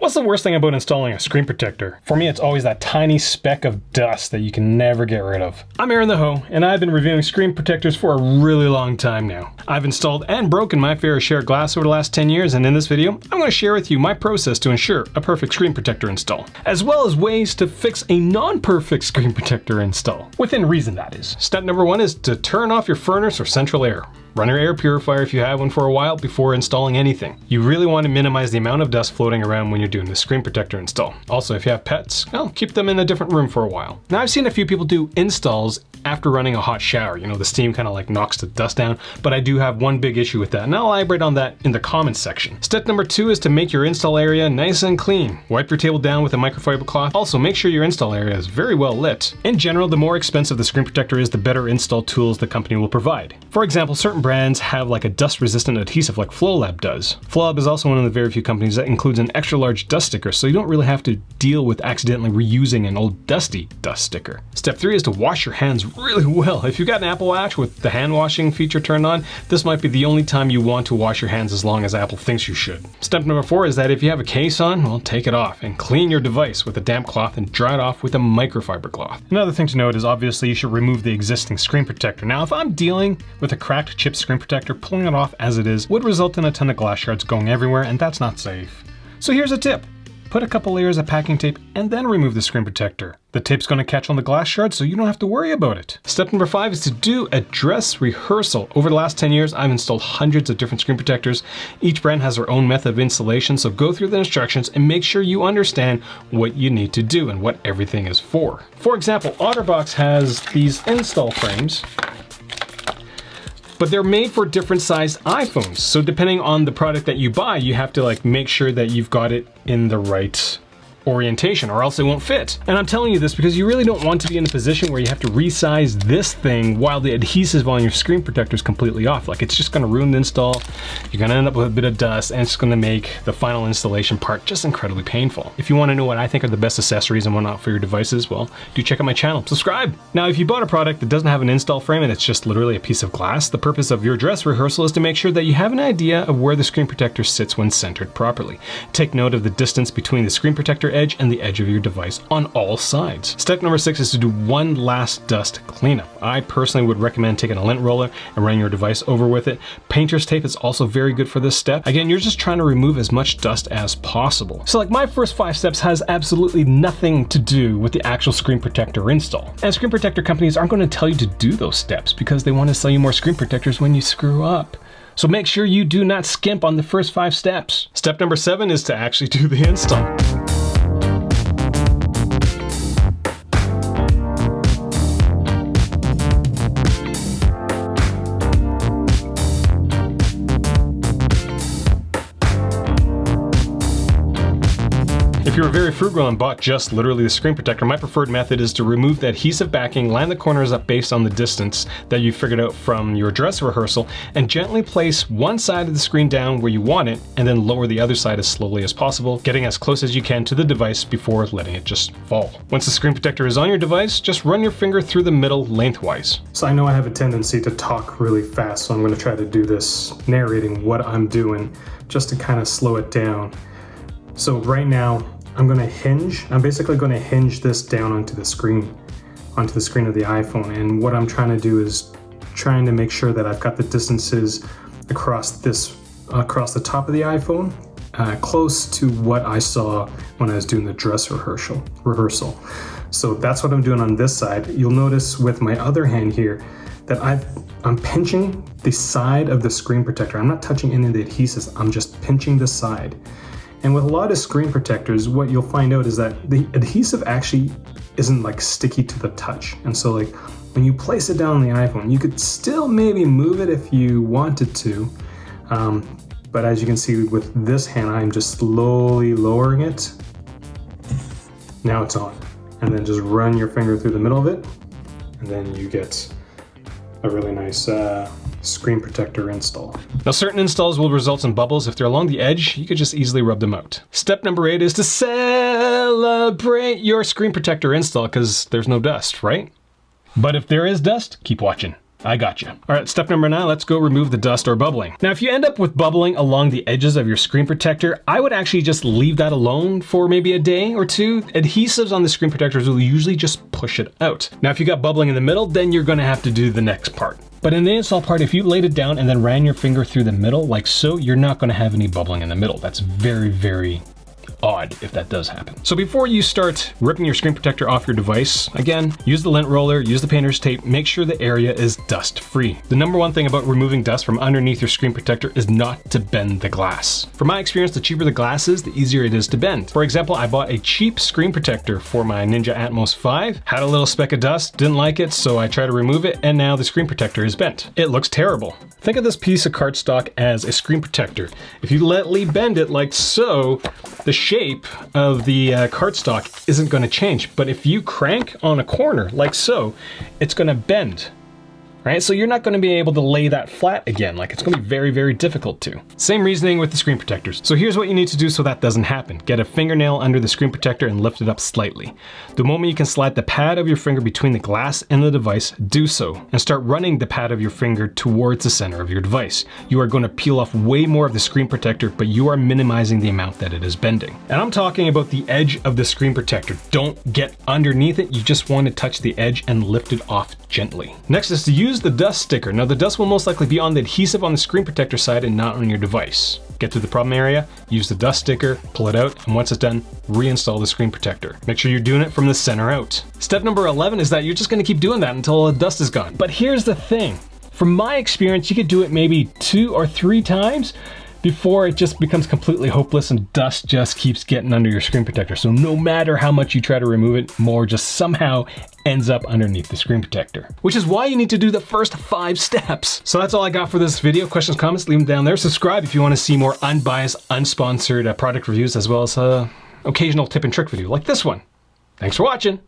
What's the worst thing about installing a screen protector? For me, it's always that tiny speck of dust that you can never get rid of. I'm Aaron the Hoe, and I've been reviewing screen protectors for a really long time now. I've installed and broken my fair share of glass over the last 10 years, and in this video, I'm going to share with you my process to ensure a perfect screen protector install, as well as ways to fix a non-perfect screen protector install. Within reason, that is. Step number 1 is to turn off your furnace or central air. Run your air purifier if you have one for a while before installing anything. You really want to minimize the amount of dust floating around when you're doing the screen protector install. Also, if you have pets, well, keep them in a different room for a while. Now, I've seen a few people do installs after running a hot shower. You know, the steam kind of like knocks the dust down, but I do have one big issue with that, and I'll elaborate on that in the comments section. Step number 2 is to make your install area nice and clean. Wipe your table down with a microfiber cloth. Also, make sure your install area is very well lit. In general, the more expensive the screen protector is, the better install tools the company will provide. For example, certain brands have like a dust-resistant adhesive like FloLab does. FloLab is also one of the very few companies that includes an extra large dust sticker, so you don't really have to deal with accidentally reusing an old dusty dust sticker. Step 3 is to wash your hands really well. If you've got an Apple Watch with the hand washing feature turned on, this might be the only time you want to wash your hands as long as Apple thinks you should. Step number 4 is that if you have a case on, well, take it off and clean your device with a damp cloth and dry it off with a microfiber cloth. Another thing to note is obviously you should remove the existing screen protector. Now, if I'm dealing with a cracked chip screen protector, pulling it off as it is would result in a ton of glass shards going everywhere, and that's not safe. So here's a tip. Put a couple layers of packing tape and then remove the screen protector. The tape's going to catch on the glass shards, so you don't have to worry about it. Step number 5 is to do a dress rehearsal. Over the last 10 years, I've installed hundreds of different screen protectors. Each brand has their own method of installation, so go through the instructions and make sure you understand what you need to do and what everything is for. For example, OtterBox has these install frames, but they're made for different sized iPhones. So depending on the product that you buy, you have to like make sure that you've got it in the right orientation or else it won't fit. And I'm telling you this because you really don't want to be in a position where you have to resize this thing while the adhesive on your screen protector is completely off. Like, it's just gonna ruin the install. You're gonna end up with a bit of dust, and it's gonna make the final installation part just incredibly painful. If you wanna know what I think are the best accessories and whatnot for your devices, well, do check out my channel, subscribe. Now, if you bought a product that doesn't have an install frame and it's just literally a piece of glass, the purpose of your dress rehearsal is to make sure that you have an idea of where the screen protector sits when centered properly. Take note of the distance between the screen protector edge and the edge of your device on all sides. Step number 6 is to do one last dust cleanup. I personally would recommend taking a lint roller and running your device over with it. Painter's tape is also very good for this step. Again, you're just trying to remove as much dust as possible. So like, my first 5 steps has absolutely nothing to do with the actual screen protector install. And screen protector companies aren't going to tell you to do those steps because they want to sell you more screen protectors when you screw up. So make sure you do not skimp on the first 5 steps. Step number 7 is to actually do the install. If you're very frugal and bought just literally the screen protector, my preferred method is to remove the adhesive backing, line the corners up based on the distance that you figured out from your dress rehearsal, and gently place one side of the screen down where you want it, and then lower the other side as slowly as possible, getting as close as you can to the device before letting it just fall. Once the screen protector is on your device, just run your finger through the middle lengthwise. So I know I have a tendency to talk really fast, so I'm going to try to do this narrating what I'm doing just to kind of slow it down. So right now, I'm basically going to hinge this down onto the screen of the iPhone. And what I'm trying to do is trying to make sure that I've got the distances across the top of the iPhone, close to what I saw when I was doing the dress rehearsal. So that's what I'm doing on this side. You'll notice with my other hand here that I'm pinching the side of the screen protector. I'm not touching any of the adhesives, I'm just pinching the side. And with a lot of screen protectors, what you'll find out is that the adhesive actually isn't like sticky to the touch. And so like, when you place it down on the iPhone, you could still maybe move it if you wanted to. But as you can see with this hand, I'm just slowly lowering it. Now it's on. And then just run your finger through the middle of it. And then you get a really nice screen protector install. Now, certain installs will result in bubbles. If they're along the edge, you could just easily rub them out. Step number 8 is to celebrate your screen protector install because there's no dust, right? But if there is dust, keep watching. I got you. All right, step number 9, let's go remove the dust or bubbling. Now, if you end up with bubbling along the edges of your screen protector, I would actually just leave that alone for maybe a day or two. Adhesives on the screen protectors will usually just push it out. Now, if you got bubbling in the middle, then you're gonna have to do the next part. But in the install part, if you laid it down and then ran your finger through the middle like so, you're not gonna have any bubbling in the middle. That's very, very odd if that does happen. So before you start ripping your screen protector off your device, again, use the lint roller, use the painter's tape, make sure the area is dust free. The number one thing about removing dust from underneath your screen protector is not to bend the glass. From my experience, the cheaper the glass is, the easier it is to bend. For example, I bought a cheap screen protector for my Ninja Atmos 5, had a little speck of dust, didn't like it, so I tried to remove it, and now the screen protector is bent. It looks terrible. Think of this piece of cardstock as a screen protector. If you lightly bend it like so, the shape of the cardstock isn't going to change. But if you crank on a corner like so, it's going to bend. Right? So you're not going to be able to lay that flat again. Like, it's going to be very, very difficult to. Same reasoning with the screen protectors. So here's what you need to do so that doesn't happen. Get a fingernail under the screen protector and lift it up slightly. The moment you can slide the pad of your finger between the glass and the device, do so, and start running the pad of your finger towards the center of your device. You are going to peel off way more of the screen protector, but you are minimizing the amount that it is bending. And I'm talking about the edge of the screen protector. Don't get underneath it. You just want to touch the edge and lift it off gently. Next is to use the dust sticker. Now, the dust will most likely be on the adhesive on the screen protector side and not on your device. Get to the problem area, use the dust sticker, pull it out, and once it's done, reinstall the screen protector. Make sure you're doing it from the center out. Step number 11 is that you're just going to keep doing that until all the dust is gone. But here's the thing. From my experience, you could do it maybe 2 or 3 times before it just becomes completely hopeless and dust just keeps getting under your screen protector. So no matter how much you try to remove it, more just somehow ends up underneath the screen protector, which is why you need to do the first 5 steps. So that's all I got for this video. Questions, comments, leave them down there. Subscribe if you want to see more unbiased, unsponsored product reviews, as well as occasional tip and trick video like this one. Thanks for watching.